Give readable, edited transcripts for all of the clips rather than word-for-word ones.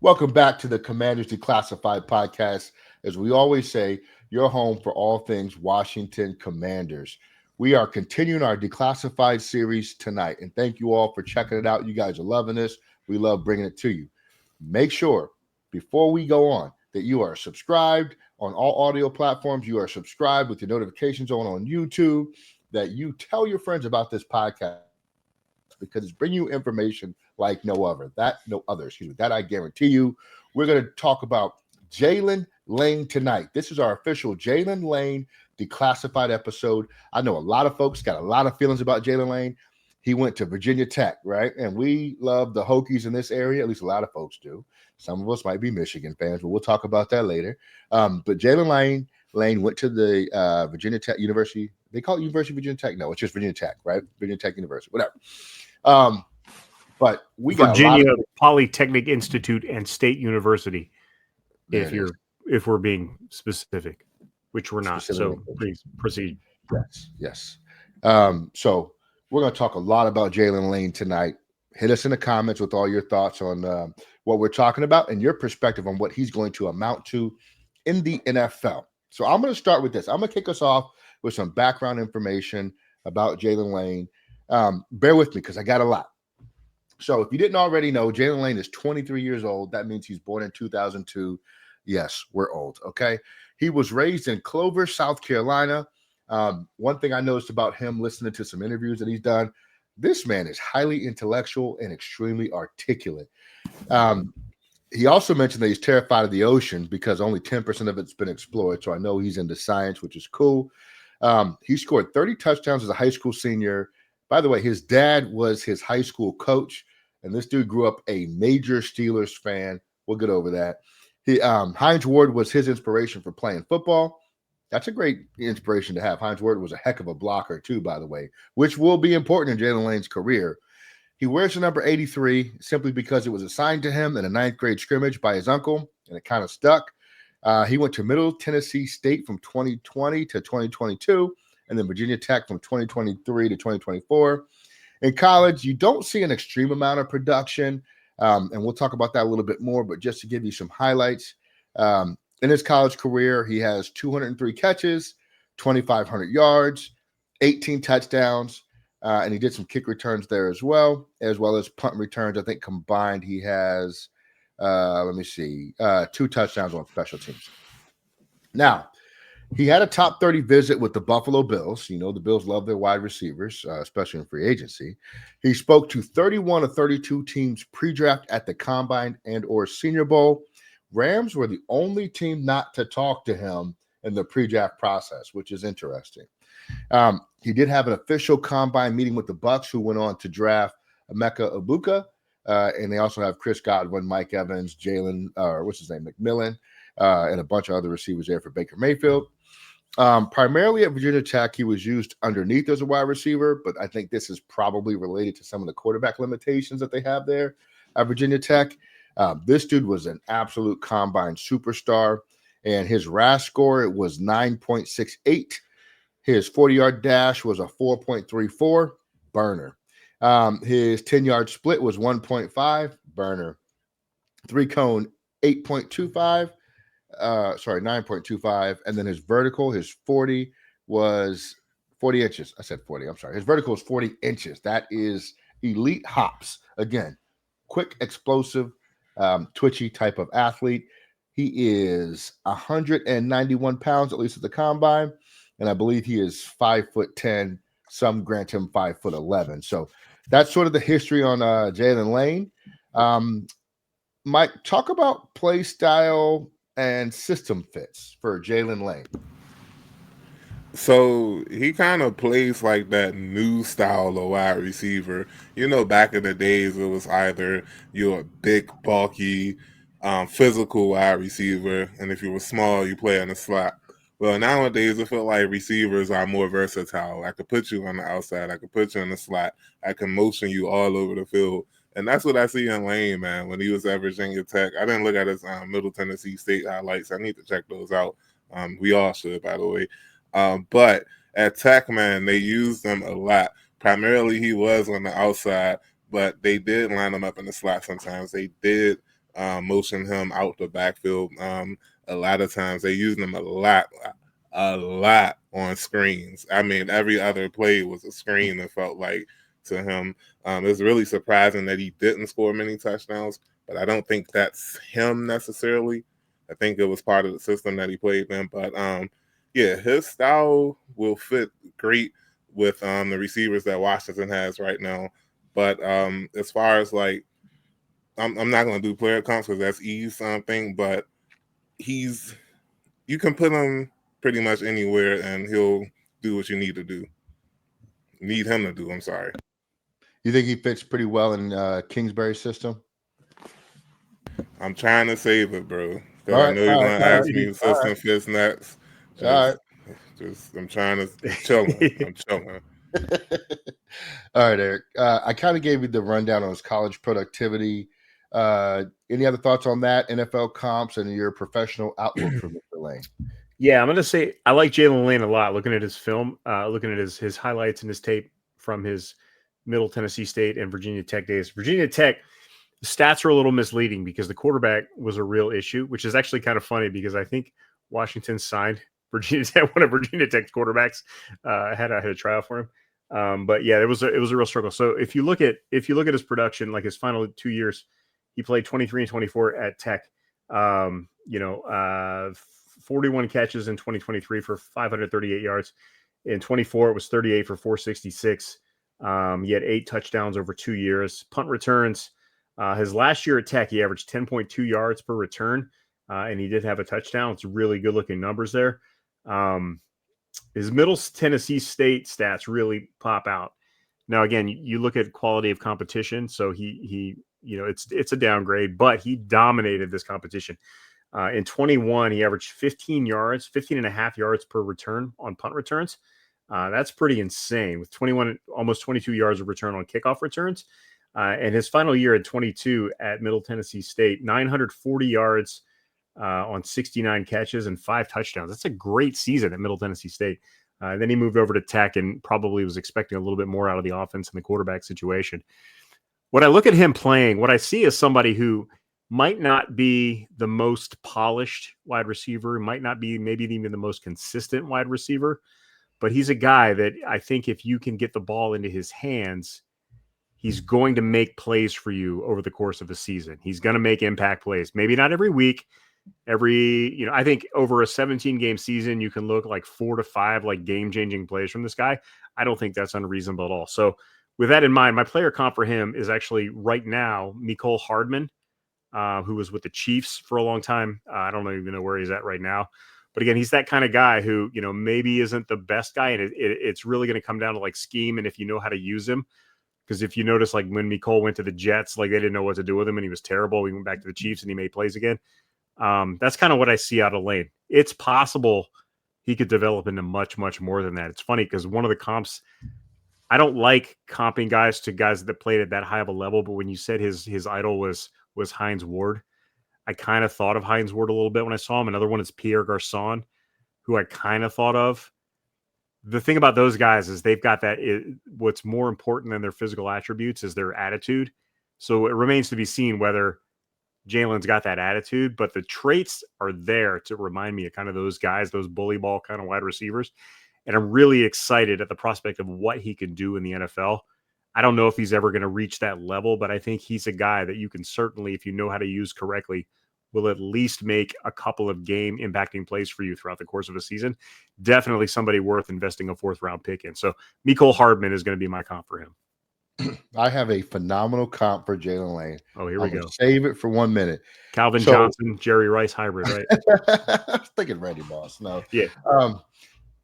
Welcome back to the Commanders Declassified podcast. As we always say, your home for all things Washington Commanders. We are continuing our Declassified series tonight, and thank you all for checking it out. You guys are loving this. We love bringing it to you. Make sure, before we go on, that you are subscribed on all audio platforms. You are subscribed with your notifications on YouTube, that you tell your friends about this podcast because it's bringing you information like no other. That I guarantee you. We're going to talk about Jailyn Lane tonight. This is our official Jailyn Lane Declassified episode. I know a lot of folks got a lot of feelings about Jailyn Lane. He went to Virginia Tech, right? And we love the Hokies in this area. At least a lot of folks do. Some of us might be Michigan fans, but we'll talk about that later. But Jailyn Lane went to the Virginia Tech University. They call it University of Virginia Tech. No, it's just Virginia Tech, right? Virginia Tech University, whatever. But we got Virginia Polytechnic Institute and State University. If we're being specific, which we're not. So please proceed. Yes. So we're going to talk a lot about Jailyn Lane tonight. Hit us in the comments with all your thoughts on what we're talking about and your perspective on what he's going to amount to in the NFL. So I'm going to start with this. I'm going to kick us off with some background information about Jailyn Lane. Bear with me because I got a lot. So if you didn't already know, Jailyn Lane is 23 years old. That means he's born in 2002. Yes, we're old, okay? He was raised in Clover, South Carolina. One thing I noticed about him, listening to some interviews that he's done, this man is highly intellectual and extremely articulate. He also mentioned that he's terrified of the ocean because only 10% of it's been explored. So I know he's into science, which is cool. He scored 30 touchdowns as a high school senior. By the way, his dad was his high school coach, and this dude grew up a major Steelers fan. We'll get over that. Hines Ward was his inspiration for playing football. That's a great inspiration to have. Hines Ward was a heck of a blocker too, by the way, which will be important in Jailyn Lane's career. He wears the number 83 simply because it was assigned to him in a 9th grade scrimmage by his uncle, and it kind of stuck. He went to Middle Tennessee State from 2020 to 2022, and then Virginia Tech from 2023 to 2024. In college, you don't see an extreme amount of production, and we'll talk about that a little bit more, but just to give you some highlights, in his college career, he has 203 catches, 2,500 yards, 18 touchdowns, and he did some kick returns there as well as punt returns. I think combined he has, 2 touchdowns on special teams. Now, he had a top 30 visit with the Buffalo Bills. You know, the Bills love their wide receivers, especially in free agency. He spoke to 31 of 32 teams pre-draft at the Combine and or Senior Bowl. Rams were the only team not to talk to him in the pre-draft process, which is interesting. He did have an official Combine meeting with the Bucs, who went on to draft Emeka Egbuka, and they also have Chris Godwin, Mike Evans, McMillan, and a bunch of other receivers there for Baker Mayfield. Primarily at Virginia Tech, he was used underneath as a wide receiver, but I think this is probably related to some of the quarterback limitations that they have there at Virginia Tech. This dude was an absolute Combine superstar, and his RAS score was 9.68. His 40-yard dash was a 4.34, burner. His 10-yard split was 1.5, burner. 3-cone, 8.25. 9.25, and then his vertical, his 40 was 40 inches. I said 40. I'm sorry. His vertical was 40 inches. That is elite hops. Again, quick, explosive, twitchy type of athlete. He is 191 pounds, at least at the Combine, and I believe he is 5'10". Some grant him 5'11". So that's sort of the history on Jailyn Lane. Mike, talk about play style and system fits for Jailyn Lane. So he kind of plays like that new style of wide receiver. You know, back in the days, it was either you're a big, bulky, physical wide receiver, and if you were small, you play in the slot. Well, nowadays, I feel like receivers are more versatile. I could put you on the outside. I could put you in the slot. I can motion you all over the field. And that's what I see in Lane, man, when he was at Virginia Tech. I didn't look at his Middle Tennessee State highlights. I need to check those out. We all should, by the way. But at Tech, man, they used him a lot. Primarily, he was on the outside, but they did line him up in the slot sometimes. They did motion him out the backfield. A lot of times they using him a lot on screens. I mean, every other play was a screen, it felt like, to him. It was really surprising that he didn't score many touchdowns, but I don't think that's him necessarily. I think it was part of the system that he played in. But yeah, his style will fit great with the receivers that Washington has right now. But as far as like, I'm not going to do player comps because that's Eve's thing, but you can put him pretty much anywhere and he'll do what you need to do. Need him to do, I'm sorry. You think he fits pretty well in Kingsbury's system? I'm trying to save it, bro. Because I know you're going to ask me the system fits next. I'm trying to chill. I'm chilling. All right, Eric. I kind of gave you the rundown on his college productivity. Any other thoughts on that, NFL comps, and your professional outlook for Mr. Lane? Yeah, I'm going to say I like Jailyn Lane a lot. Looking at his film, looking at his highlights and his tape from his Middle Tennessee State and Virginia Tech days. Virginia Tech, the stats are a little misleading because the quarterback was a real issue, which is actually kind of funny because I think Washington signed Virginia Tech, one of Virginia Tech's quarterbacks, had a trial for him. But yeah, it was a real struggle. So if you look at his production, like his final 2 years, he played 23 and 24 at Tech. 41 catches in 2023 for 538 yards. In 24, it was 38 for 466. He had 8 touchdowns over 2 years. Punt returns. His last year at Tech, he averaged 10.2 yards per return, and he did have a touchdown. It's really good-looking numbers there. His Middle Tennessee State stats really pop out. Now, again, you look at quality of competition, so he it's a downgrade, but he dominated this competition. In 21, he averaged 15 and a half yards per return on punt returns. That's pretty insane with 21, almost 22 yards of return on kickoff returns. And his final year at 22 at Middle Tennessee State, 940 yards on 69 catches and 5 touchdowns. That's a great season at Middle Tennessee State. Then he moved over to Tech and probably was expecting a little bit more out of the offense and the quarterback situation. When I look at him playing, what I see is somebody who might not be the most polished wide receiver, might not be maybe even the most consistent wide receiver, but he's a guy that I think if you can get the ball into his hands, he's going to make plays for you over the course of a season. He's going to make impact plays. Maybe not every week. I think over a 17-game season, you can look like 4 to 5 like game-changing plays from this guy. I don't think that's unreasonable at all. So with that in mind, my player comp for him is actually right now Mik Hardman, who was with the Chiefs for a long time. I don't even know where he's at right now. But again, he's that kind of guy who, maybe isn't the best guy. And it's really going to come down to like scheme and if you know how to use him. Because if you notice, like when Mik went to the Jets, like they didn't know what to do with him and he was terrible. He went back to the Chiefs and he made plays again. That's kind of what I see out of Lane. It's possible he could develop into much, much more than that. It's funny because one of the comps, I don't like comping guys to guys that played at that high of a level. But when you said his idol was Hines Ward, I kind of thought of Hines Ward a little bit when I saw him. Another one is Pierre Garçon, who I kind of thought of. The thing about those guys is they've got what's more important than their physical attributes is their attitude. So it remains to be seen whether Jalen's got that attitude, but the traits are there to remind me of kind of those guys, those bully ball kind of wide receivers. And I'm really excited at the prospect of what he can do in the NFL. I don't know if he's ever going to reach that level, but I think he's a guy that you can certainly, if you know how to use correctly, will at least make a couple of game impacting plays for you throughout the course of a season. Definitely somebody worth investing a 4th round pick in. So Mik Hardman is going to be my comp for him. I have a phenomenal comp for Jailyn Lane. Oh, here we go. Save it for 1 minute. Calvin Johnson, Jerry Rice hybrid, right? I was thinking Randy Moss. No. Yeah.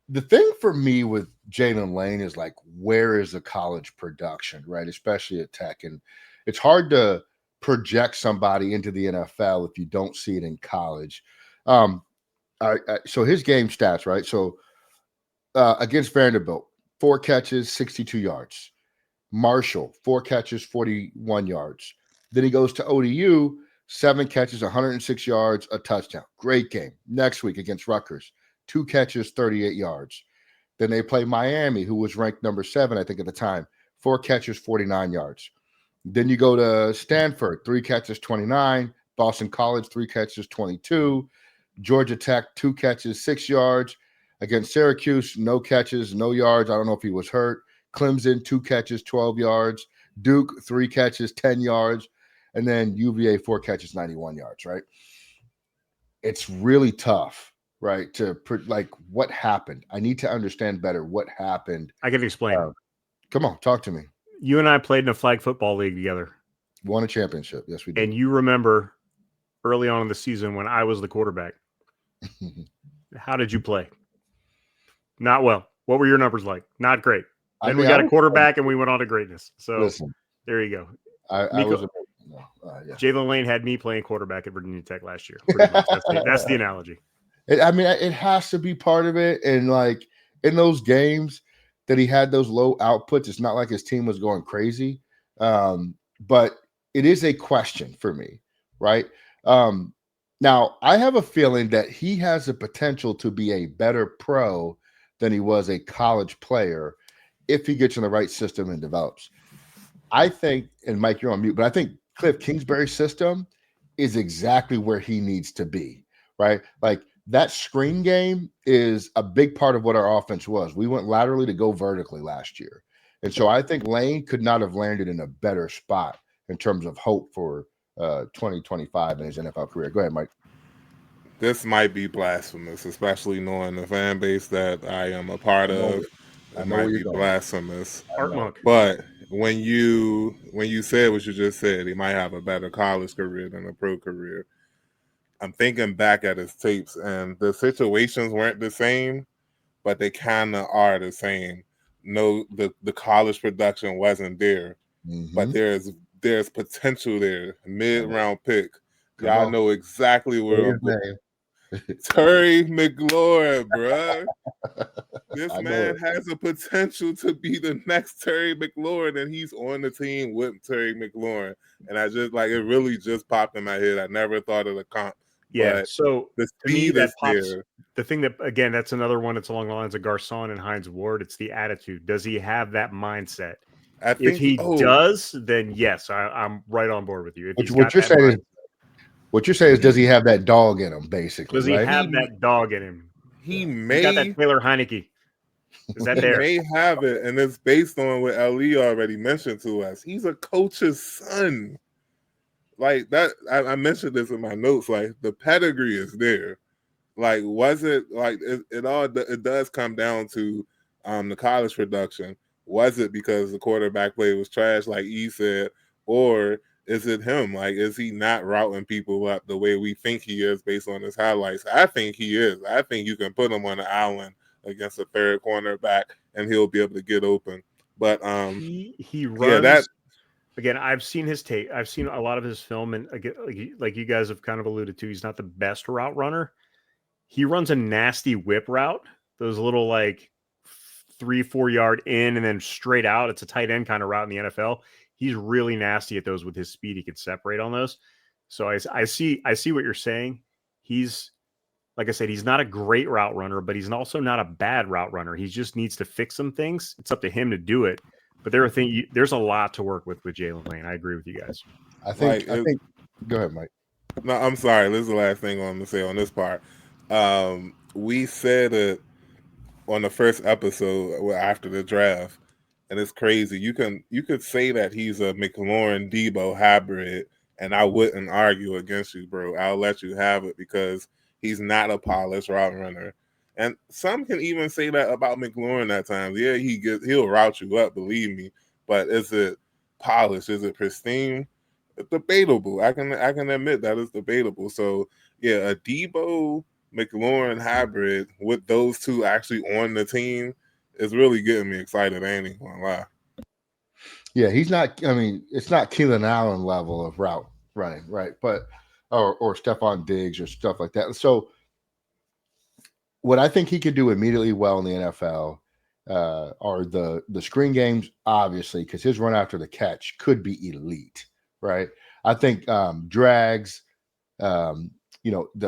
The thing for me with Jailyn Lane is like, where is the college production, right? Especially at Tech. And it's hard to project somebody into the NFL if you don't see it in college. So his game stats, right? So against Vanderbilt, 4 catches, 62 yards. Marshall, 4 catches, 41 yards. Then he goes to ODU, 7 catches, 106 yards, a touchdown. Great game. Next week against Rutgers, 2 catches, 38 yards. Then they play Miami, who was ranked number 7, I think, at the time. 4 catches, 49 yards. Then you go to Stanford, 3 catches, 29. Boston College, 3 catches, 22. Georgia Tech, 2 catches, 6 yards. Against Syracuse, no catches, no yards. I don't know if he was hurt. Clemson, 2 catches, 12 yards. Duke, 3 catches, 10 yards. And then UVA, 4 catches, 91 yards, right? It's really tough, right? Like, what happened? I need to understand better what happened. I can explain. Come on, talk to me. You and I played in a flag football league together. Won a championship. Yes, we did. And you remember early on in the season when I was the quarterback. How did you play? Not well. What were your numbers like? Not great. Then we got a quarterback and we went on to greatness. So listen, there you go. I was yeah. Jailyn Lane had me playing quarterback at Virginia Tech last year. Pretty much. That's the analogy. It has to be part of it. And like in those games that he had those low outputs, it's not like his team was going crazy. But it is a question for me, right? Now, I have a feeling that he has the potential to be a better pro than he was a college player if he gets in the right system and develops. I think, and Mike, you're on mute, but I think Cliff Kingsbury's system is exactly where he needs to be, right? Like that screen game is a big part of what our offense was. We went laterally to go vertically last year. And so I think Lane could not have landed in a better spot in terms of hope for 2025 in his NFL career. Go ahead, Mike. This might be blasphemous, especially knowing the fan base that I am a part of. It might be blasphemous. But when you said what you just said, he might have a better college career than a pro career. I'm thinking back at his tapes, and the situations weren't the same, but they kind of are the same. No, the college production wasn't there, but there's potential there. Mid-round pick. Y'all know exactly where I'm going. Terry McLaurin, bruh. This man has a potential to be the next Terry McLaurin, and he's on the team with Terry McLaurin. And I just it really just popped in my head. I never thought of the comp. Yeah, so the speed is there. The thing that, again, that's another one that's along the lines of Garcon and Hines Ward. It's the attitude. Does he have that mindset? If he does, then yes, I'm right on board with you. What you're saying is, does he have that dog in him, basically? Does he have that dog in him? He got that Taylor Heineke. Is that there? He may have it, and it's based on what Ali already mentioned to us. He's a coach's son. Like that, I mentioned this in my notes. Like the pedigree is there. Like, was it like it does come down to the college production? Was it because the quarterback play was trash, like E said, or is it him? Like, is he not routing people up the way we think he is based on his highlights? I think he is. I think you can put him on the island against a third cornerback and he'll be able to get open. But he runs. Yeah, again, I've seen his tape. I've seen a lot of his film, and again, like you guys have kind of alluded to, he's not the best route runner. He runs a nasty whip route. Those little 3-4 yard in and then straight out. It's a tight end kind of route in the NFL. He's really nasty at those with his speed. He could separate on those. So I see what you're saying. He's, like I said, he's not a great route runner, but he's also not a bad route runner. He just needs to fix some things. It's up to him to do it. But there's a lot to work with Jailyn Lane. I agree with you guys. I think. Go ahead, Mike. No, I'm sorry. This is the last thing I'm going to say on this part. We said it on the first episode after the draft. And it's crazy. You could say that he's a McLaurin Debo hybrid, and I wouldn't argue against you, bro. I'll let you have it because he's not a polished route runner. And some can even say that about McLaurin at times. Yeah, he'll route you up, believe me. But is it polished? Is it pristine? Debatable. I can admit that it's debatable. So yeah, a Debo McLaurin hybrid with those two actually on the team is really getting me excited. I ain't even gonna lie. Yeah, he's not. I mean, it's not Keelan Allen level of route running, right? But or Stephon Diggs or stuff like that. So what I think he could do immediately well in the NFL are the screen games, obviously, because his run after the catch could be elite, right? I think drags, the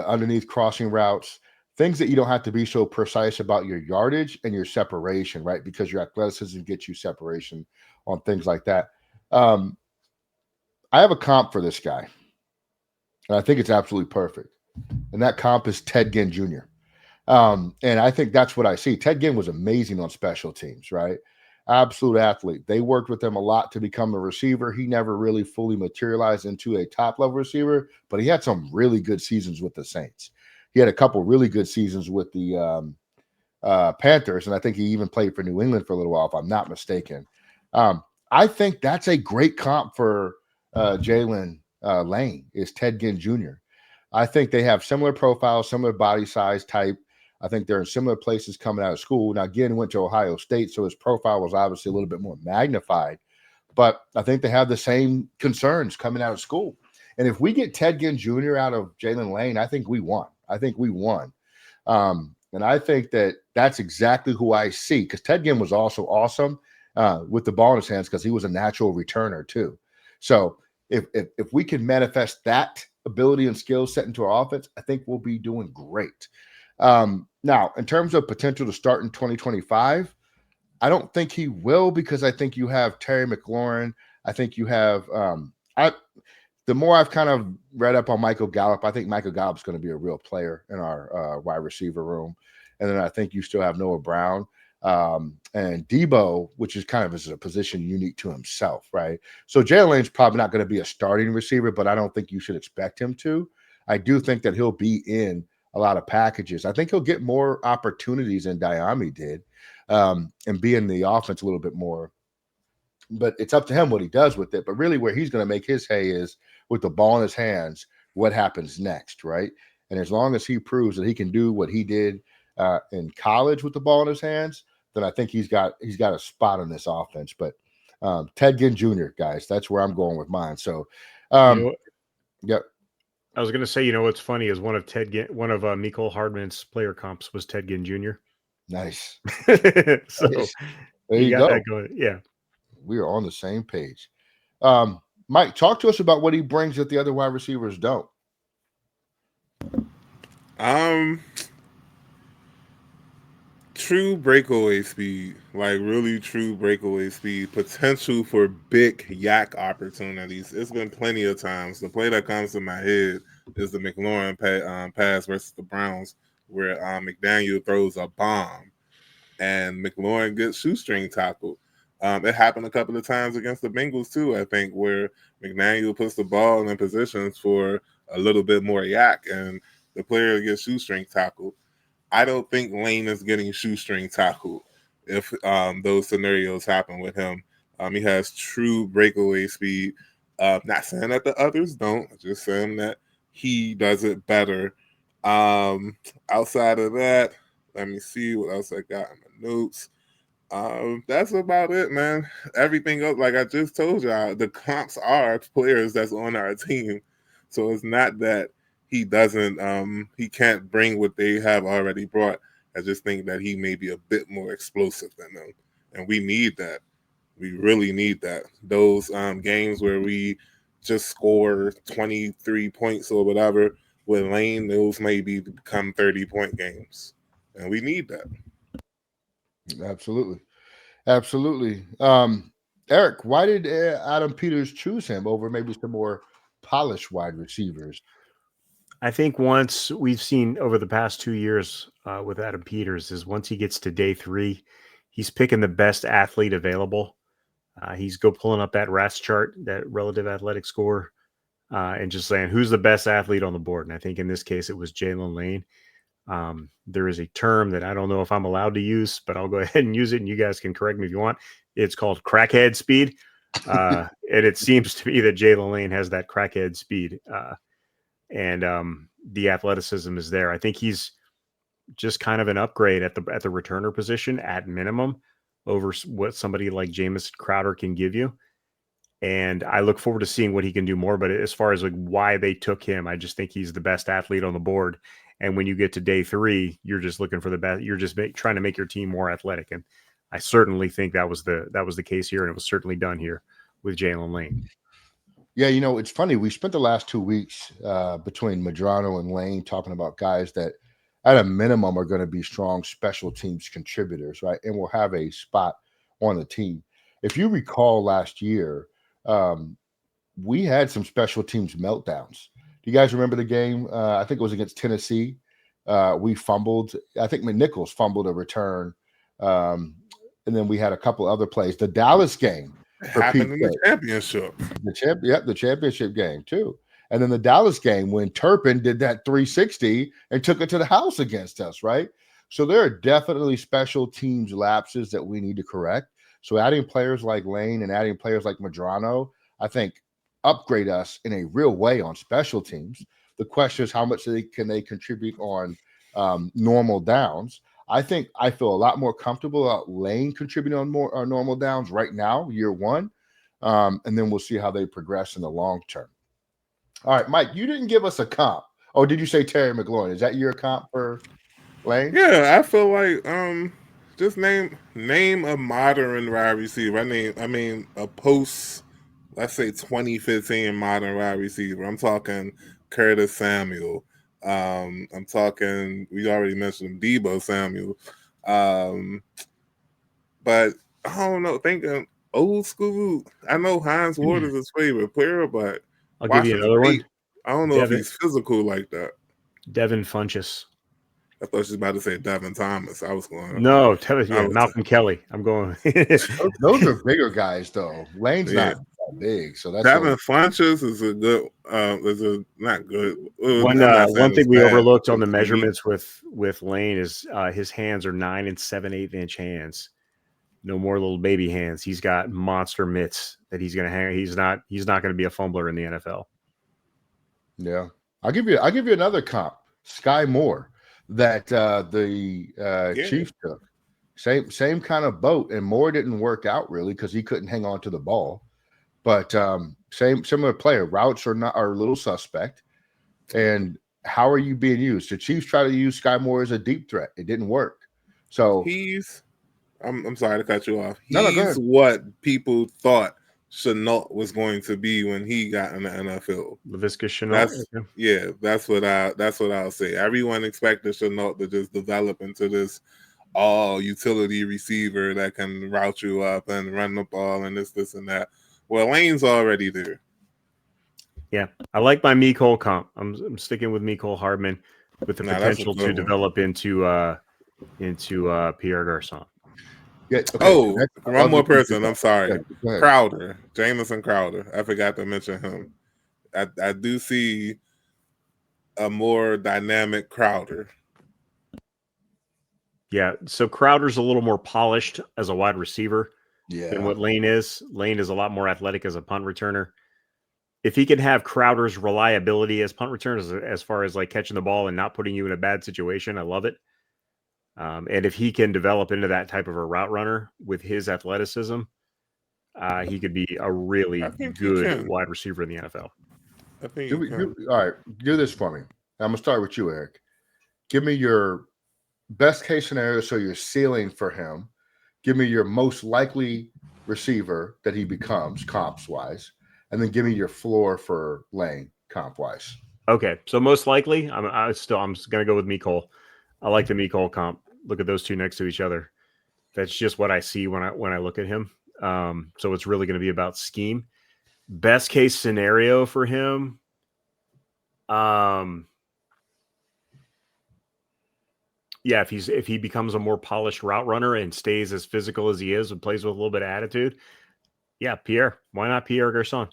underneath crossing routes, things that you don't have to be so precise about your yardage and your separation, right? Because your athleticism gets you separation on things like that. I have a comp for this guy. And I think it's absolutely perfect. And that comp is Ted Ginn Jr. And I think that's what I see. Ted Ginn was amazing on special teams, right? Absolute athlete. They worked with him a lot to become a receiver. He never really fully materialized into a top level receiver, but he had some really good seasons with the Saints. He had a couple really good seasons with the Panthers, and I think he even played for New England for a little while, if I'm not mistaken. I think that's a great comp for Jailyn Lane is Ted Ginn Jr. I think they have similar profiles, similar body size type. I think they're in similar places coming out of school. Now, Ginn went to Ohio State, so his profile was obviously a little bit more magnified. But I think they have the same concerns coming out of school. And if we get Ted Ginn Jr. out of Jailyn Lane, I think we won. I think we won. And I think that that's exactly who I see, because Ted Ginn was also awesome with the ball in his hands because he was a natural returner too. So if we can manifest that ability and skill set into our offense, I think we'll be doing great. Now, in terms of potential to start in 2025, I don't think he will, because I think you have Terry McLaurin. I think you have the more I've kind of read up on Michael Gallup, I think Michael Gallup's going to be a real player in our wide receiver room. And then I think you still have Noah Brown and Debo, which is kind of is a position unique to himself, right? So Jailyn Lane's probably not going to be a starting receiver, but I don't think you should expect him to. I do think that he'll be in a lot of packages. I think he'll get more opportunities than Diami did and be in the offense a little bit more. But it's up to him what he does with it. But really where he's going to make his hay is with the ball in his hands, what happens next, right? And as long as he proves that he can do what he did in college with the ball in his hands, then I think he's got a spot on this offense. But Ted Ginn Jr., guys, that's where I'm going with mine. So, yep. I was going to say, what's funny is one of Mik Hardman's player comps was Ted Ginn Jr. Nice. So nice. There you got go. that going. Yeah. We are on the same page. Mike, talk to us about what he brings that the other wide receivers don't. True breakaway speed, like really true breakaway speed, potential for big yak opportunities. It's been plenty of times. The play that comes to my head is the Mclaurin pass versus the Browns, where McDaniel throws a bomb and Mclaurin gets shoestring tackled. It happened a couple of times against the Bengals too, I think, where McDaniel puts the ball in positions for a little bit more yak and the player gets shoestring tackled. I don't think Lane is getting shoestring tackled if those scenarios happen with him. He has true breakaway speed. Not saying that the others don't, just saying that he does it better. Outside of that, let me see what else I got in my notes. That's about it, man. Everything else, like I just told y'all, the comps are players that's on our team. So it's not that he doesn't he can't bring what they have already brought. I just think that he may be a bit more explosive than them. And we need that. We really need that. Those games where we just score 23 points or whatever with Lane, those may become 30-point games. And we need that. Absolutely. Eric, why did Adam Peters choose him over maybe some more polished wide receivers? I think once we've seen over the past 2 years with Adam Peters is once he gets to day 3, he's picking the best athlete available. He's pulling up that RAS chart, that relative athletic score, and just saying who's the best athlete on the board. And I think in this case it was Jailyn Lane. There is a term that I don't know if I'm allowed to use, but I'll go ahead and use it, and you guys can correct me if you want. It's called crackhead speed, and it seems to me that Jailyn Lane has that crackhead speed. And the athleticism is there. I think he's just kind of an upgrade at the returner position at minimum over what somebody like Jamison Crowder can give you. And I look forward to seeing what he can do more. But as far as like why they took him, I just think he's the best athlete on the board. And when you get to day 3, you're just looking for the best. You're just trying to make your team more athletic. And I certainly think that was the case here, and it was certainly done here with Jailyn Lane. Yeah, it's funny. We spent the last 2 weeks between Medrano and Lane talking about guys that at a minimum are going to be strong special teams contributors, right? And will have a spot on the team. If you recall last year, we had some special teams meltdowns. Do you guys remember the game? I think it was against Tennessee. We fumbled. I think McNichols fumbled a return. And then we had a couple other plays. The Dallas game It for Pete. happened in the championship. The championship game too. And then the Dallas game when Turpin did that 360 and took it to the house against us, right? So there are definitely special teams lapses that we need to correct. So adding players like Lane and adding players like Medrano, I think upgrade us in a real way on special teams. The question is how much can they contribute on normal downs. I think I feel a lot more comfortable about Lane contributing on more normal downs right now, year one. And then we'll see how they progress in the long term. All right, Mike, you didn't give us a comp. Oh, did you say Terry McLaurin? Is that your comp for Lane? Yeah, I feel like just name a modern wide receiver. I mean a post, let's say 2015 modern wide receiver. I'm talking Curtis Samuel. I'm talking, we already mentioned Debo Samuel. But I don't know, thinking old school. I know Hines Ward is his favorite player, but I'll give you another one. I don't know if he's physical like that. Devin Funchess. I thought she was about to say Devin Thomas. I was going. No, Malcolm Kelly. I'm going. Those are bigger guys, though. Lane's not that big, so that's Devin Funchess is a good. Not good. One thing we overlooked on the measurements with Lane is his hands are 9 and 7/8 inch hands. No more little baby hands. He's got monster mitts that he's going to hang. He's not going to be a fumbler in the NFL. Yeah, I'll give you another comp. Sky Moore that the Chiefs took. Same kind of boat, and Moore didn't work out really because he couldn't hang on to the ball. But similar player. Routes are a little suspect. And how are you being used? The Chiefs try to use Sky Moore as a deep threat. It didn't work. So I'm sorry to cut you off. He's what people thought Chenault was going to be when he got in the NFL. Laviska Chenault. That's what I'll say. Everyone expected Chenault to just develop into this utility receiver that can route you up and run the ball and this and that. Well, Lane's already there. Yeah, I like my Mik comp. I'm sticking with Mik Hardman with the potential to develop into Pierre Garçon. Yeah, okay. One more person. I'm sorry. Crowder, Jamison Crowder. I forgot to mention him. I do see a more dynamic Crowder. Yeah, so Crowder's a little more polished as a wide receiver than what Lane is. Lane is a lot more athletic as a punt returner. If he can have Crowder's reliability as punt returners, as far as like catching the ball and not putting you in a bad situation, I love it. And if he can develop into that type of a route runner with his athleticism, he could be a really good wide receiver in the NFL. All right, do this for me. I'm going to start with you, Eric. Give me your best case scenario, so your ceiling for him. Give me your most likely receiver that he becomes comps-wise, and then give me your floor for Lane comp-wise. Okay, so most likely, I'm going to go with Mik. I like the Mik comp. Look at those two next to each other. That's just what I see when I look at him. So it's really going to be about scheme. Best case scenario for him. If he becomes a more polished route runner and stays as physical as he is and plays with a little bit of attitude, Pierre. Why not Pierre Garçon?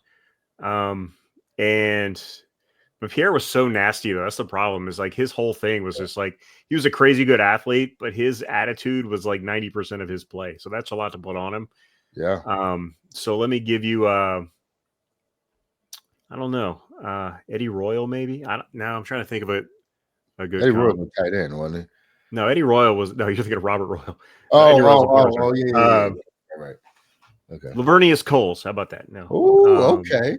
But Pierre was so nasty, though. That's the problem. Is like his whole thing was just like he was a crazy good athlete, but his attitude was like 90% of his play. So that's a lot to put on him. Yeah. So let me give you I don't know, Eddie Royal maybe. Now I'm trying to think of a good. Eddie Royal was tight end, wasn't he? No, Eddie Royal was. No, you're thinking of Robert Royal. Yeah. Right. Okay. Lavernius Coles. How about that? No. Oh, okay.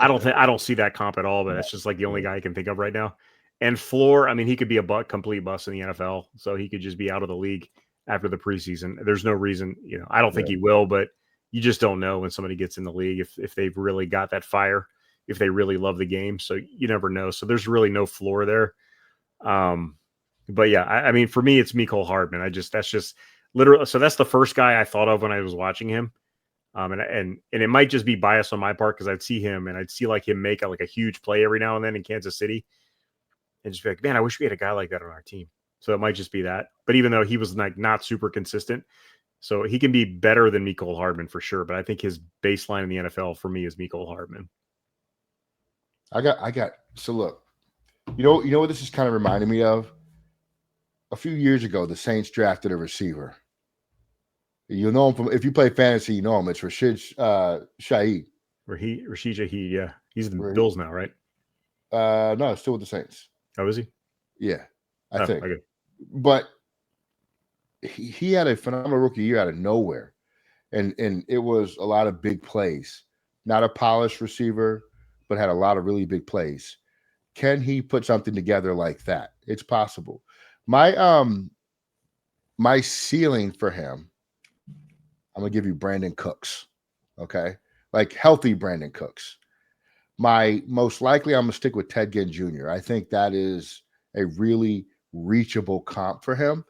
I don't see that comp at all, but that's just like the only guy I can think of right now. And floor, I mean, he could be a complete bust in the NFL, so he could just be out of the league after the preseason. There's no reason, I don't think he will, but you just don't know when somebody gets in the league if they've really got that fire, if they really love the game. So you never know. So there's really no floor there. But yeah, I mean, for me, it's Mik Hardman. That's just literally. So that's the first guy I thought of when I was watching him. And it might just be bias on my part because I'd see him and I'd see like him make a huge play every now and then in Kansas City, and just be like, man, I wish we had a guy like that on our team. So it might just be that. But even though he was like not super consistent, so he can be better than Mik Hardman for sure. But I think his baseline in the NFL for me is Mik Hardman. So look, you know what this is kind of reminding me of? A few years ago, the Saints drafted a receiver. You know him from, if you play fantasy, you know him. It's Rashid Shaheed. Rashid Shaheed, yeah. He's the Bills now, right? No, still with the Saints. Oh, is he? Yeah, I think. Okay. But he had a phenomenal rookie year out of nowhere. And it was a lot of big plays. Not a polished receiver, but had a lot of really big plays. Can he put something together like that? It's possible. My ceiling for him, I'm gonna give you Brandon Cooks. Okay. Like healthy Brandon Cooks. My most likely, I'm gonna stick with Ted Ginn Jr. I think that is a really reachable comp for him.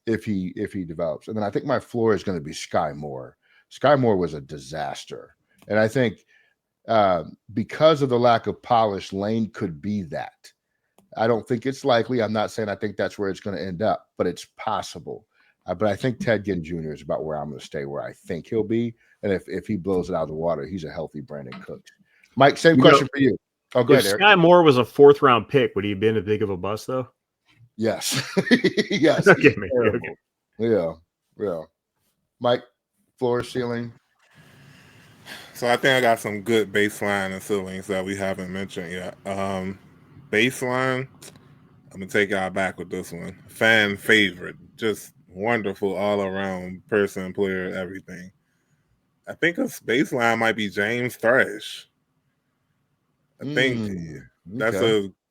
If he develops. And then I think my floor is going to be Sky Moore. Sky Moore was a disaster. And I think because of the lack of polish, Lane could be that. I don't think it's likely. I'm not saying I think that's where it's going to end up, but it's possible. But I think Ted Ginn Jr. is about where I'm going to stay, where I think he'll be. And if he blows it out of the water, he's a healthy Brandon Cooks. Mike, same question for you. Oh, go ahead, Eric. Sky Moore was a 4th round pick. Would he have been as big of a bust though? Yes. Yes. Okay. Yeah. Mike, floor, ceiling. So I think I got some good baseline and ceilings that we haven't mentioned yet. Baseline, I'm gonna take y'all back with this one. Fan favorite, just wonderful all around person, player, everything. I think his baseline might be James Thrash. I think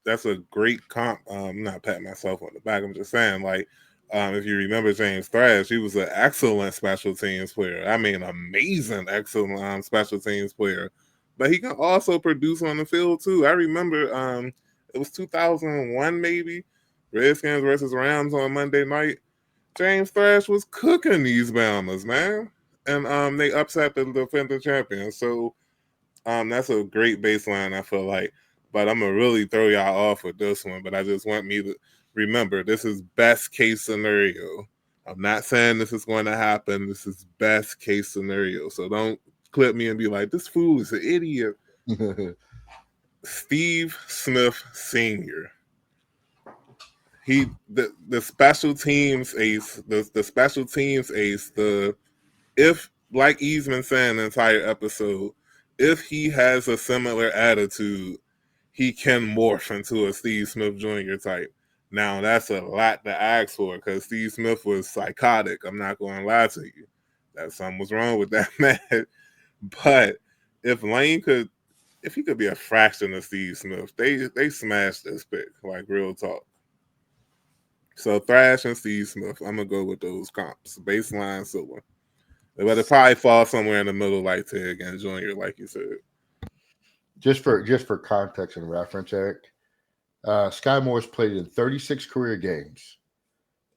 that's a great comp. I'm not patting myself on the back. I'm just saying, like, if you remember James Thrash, he was an excellent special teams player. I mean, amazing, excellent special teams player. But he can also produce on the field too. I remember it was 2001 maybe, Redskins versus Rams on Monday night. James Thrash was cooking these Bama's, man, and they upset the defending champions. So that's a great baseline, I feel like. But I'm going to really throw y'all off with this one. But I just want me to remember, this is best case scenario. I'm not saying this is going to happen. This is best case scenario. So don't clip me and be like, this fool is an idiot. Steve Smith Sr. The special teams ace, the special teams ace, if, like Easman said in the entire episode, if he has a similar attitude, he can morph into a Steve Smith Jr. type. Now, that's a lot to ask for because Steve Smith was psychotic. I'm not going to lie to you. That something was wrong with that man. But if Lane could, if he could be a fraction of Steve Smith, they smashed this pick, like real talk. So Thrash and Steve Smith, I'm going to go with those comps. Baseline silver. But it probably fall somewhere in the middle, like Ted Ginn Jr., like you said. Just for context and reference, Eric, Sky Moore's played in 36 career games.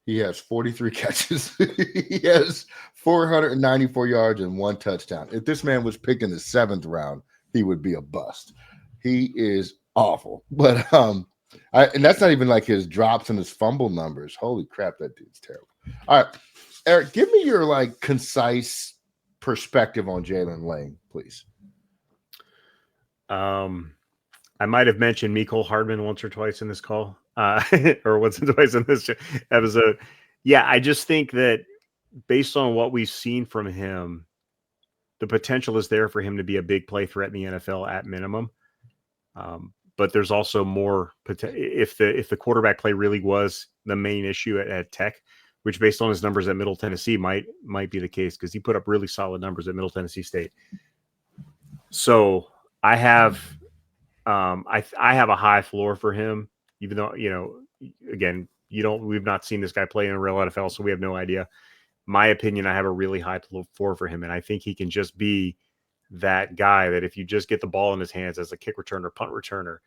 He has 43 catches. He has 494 yards and 1 touchdown. If this man was picked in the 7th round, he would be a bust. He is awful. But and that's not even like his drops and his fumble numbers. Holy crap, that dude's terrible. All right, Eric, give me your like concise perspective on Jailyn Lane, please. I might have mentioned Mik Hardman once or twice in this call, or once or twice in this episode. Yeah, I just think that based on what we've seen from him, the potential is there for him to be a big play threat in the NFL at minimum. But there's also more if the quarterback play really was the main issue at Tech, which based on his numbers at Middle Tennessee might be the case because he put up really solid numbers at Middle Tennessee State. So I have I have a high floor for him, even though, again, we've not seen this guy play in a real NFL, so we have no idea. My opinion, I have a really high floor for him, and I think he can just be that guy that if you just get the ball in his hands as a kick returner, punt returner,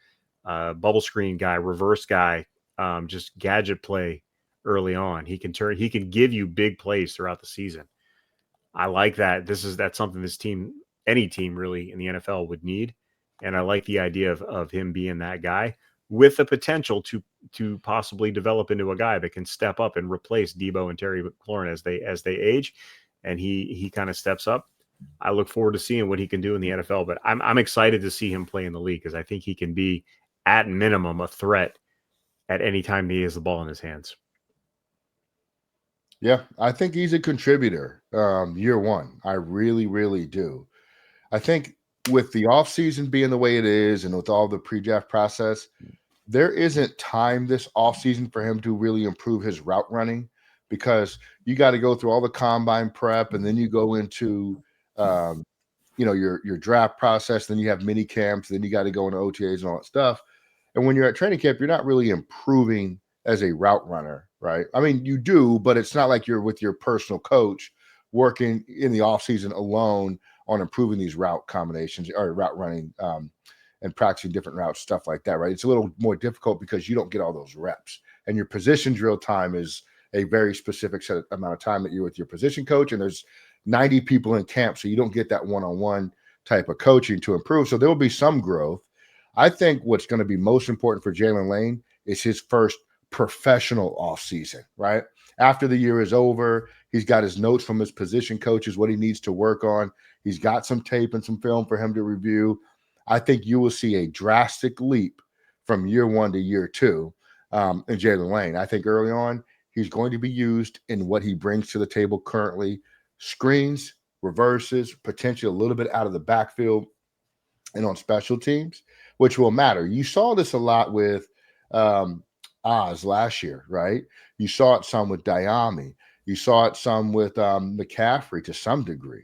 bubble screen guy, reverse guy, just gadget play early on, he can give you big plays throughout the season. I like that. That's something this team, any team really in the NFL would need. And I like the idea of him being that guy with the potential to possibly develop into a guy that can step up and replace Debo and Terry McLaurin as they age. And he kind of steps up. I look forward to seeing what he can do in the NFL, but I'm excited to see him play in the league because I think he can be at minimum a threat at any time he has the ball in his hands. Yeah, I think he's a contributor year one. I really, really do. I think with the offseason being the way it is and with all the pre-draft process, there isn't time this offseason for him to really improve his route running because you got to go through all the combine prep and then you go into your draft process, then you have mini camps, then you got to go into OTAs and all that stuff. And when you're at training camp, you're not really improving as a route runner, right? I mean, you do, but it's not like you're with your personal coach working in the offseason alone on improving these route combinations or route running and practicing different routes, stuff like that, right? It's a little more difficult because you don't get all those reps. And your position drill time is a very specific amount of time that you're with your position coach. And there's 90 people in camp, so you don't get that one-on-one type of coaching to improve. So there will be some growth. I think what's going to be most important for Jailyn Lane is his first professional offseason, right? After the year is over, he's got his notes from his position coaches, what he needs to work on. He's got some tape and some film for him to review. I think you will see a drastic leap from year one to year two in Jailyn Lane. I think early on, he's going to be used in what he brings to the table currently: screens, reverses, potentially a little bit out of the backfield and on special teams, which will matter. You saw this a lot with Oz last year, right? You saw it some with Diami. You saw it some with McCaffrey to some degree.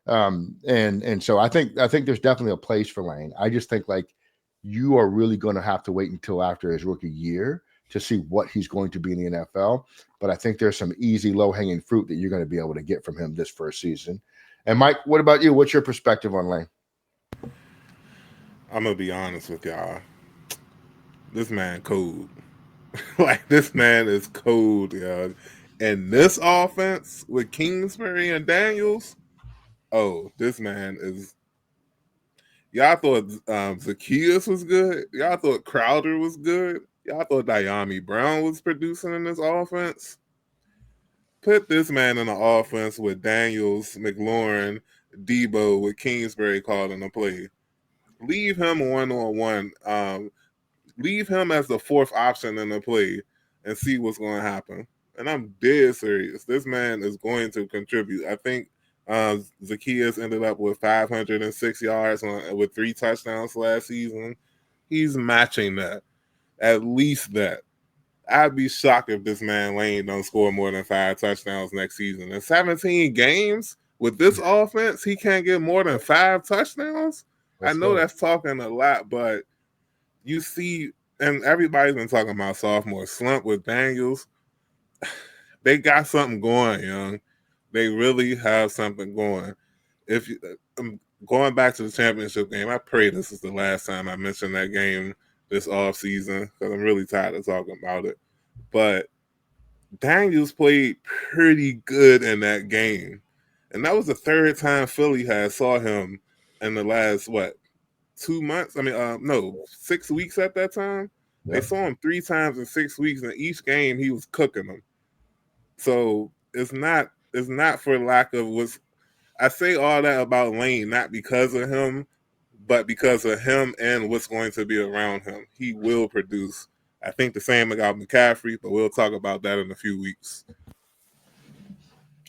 And so I think there's definitely a place for Lane. I just think like you are really going to have to wait until after his rookie year to see what he's going to be in the NFL. But I think there's some easy, low-hanging fruit that you're going to be able to get from him this first season. And Mike, what about you? What's your perspective on Lane? I'm gonna be honest with y'all. This man cold. Like, this man is cold, y'all. And this offense with Kingsbury and Daniels, oh, this man is. Y'all thought Zacchaeus was good. Y'all thought Crowder was good. Y'all thought Diami Brown was producing in this offense. Put this man in the offense with Daniels, McLaurin, Debo, with Kingsbury calling the play. Leave him one-on-one. Leave him as the fourth option in the play and see what's going to happen. And I'm dead serious. This man is going to contribute. I think Zacchaeus ended up with 506 yards with 3 touchdowns last season. He's matching that. At least that. I'd be shocked if this man Lane don't score more than 5 touchdowns next season. In 17 games with this offense, he can't get more than 5 touchdowns? I know that's talking a lot, but you see, and everybody's been talking about sophomore slump with Daniels. They got something going, young. They really have something going. If you, going back to the championship game, I pray this is the last time I mention that game this offseason because I'm really tired of talking about it. But Daniels played pretty good in that game. And that was the third time Philly had saw him in the last, 2 months? 6 weeks at that time. Yep. They saw him 3 times in 6 weeks, and each game he was cooking them. So it's not for lack of what's. I say all that about Lane, not because of him, but because of him and what's going to be around him. He will produce. I think the same about McCaffrey, but we'll talk about that in a few weeks.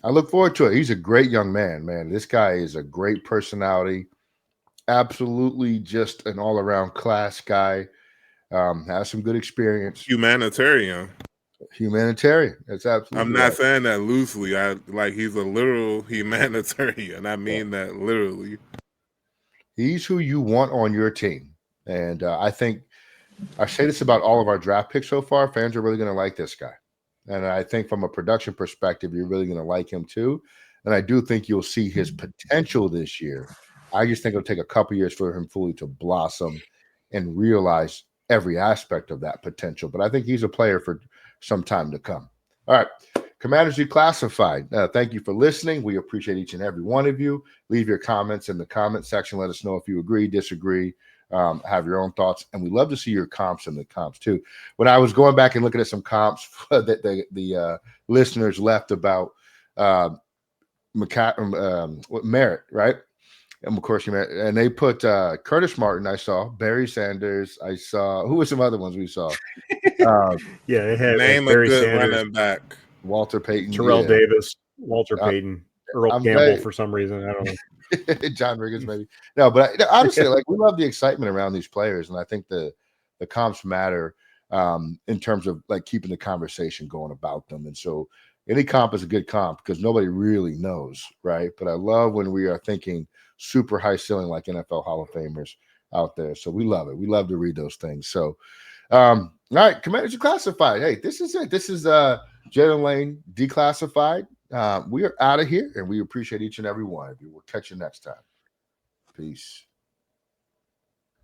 I look forward to it. He's a great young man, man. This guy is a great personality. Absolutely just an all-around class guy. Has some good experience. Humanitarian. That's absolutely. I'm not saying that loosely. He's a literal humanitarian. I mean that literally. He's who you want on your team. And I think I say this about all of our draft picks so far. Fans are really going to like this guy. And I think from a production perspective, you're really going to like him too. And I do think you'll see his potential this year. I just think it'll take a couple years for him fully to blossom and realize every aspect of that potential. But I think he's a player for some time to come. All right. Commanders Declassified, thank you for listening. We appreciate each and every one of you. Leave your comments in the comment section. Let us know if you agree, disagree, have your own thoughts. And we love to see your comps in the comps too. When I was going back and looking at some comps that the listeners left about Merritt, right? And of course, and they put Curtis Martin. I saw Barry Sanders. I saw who were some other ones we saw. Yeah, they had Name a Barry good Sanders, running back. Walter Payton, Terrell Davis, Walter Payton, Earl I'm Campbell glad. for some reason. I don't know. John Riggins, maybe. No, but honestly, like we love the excitement around these players, and I think the comps matter in terms of like keeping the conversation going about them. And so, any comp is a good comp because nobody really knows, right? But I love when we are thinking super high ceiling like NFL Hall of Famers out there. So we love it. We love to read those things. So, all right, Commanders Declassified. Hey, this is it. This is Jailyn Lane Declassified. We are out of here, and we appreciate each and every one of you. We'll catch you next time. Peace.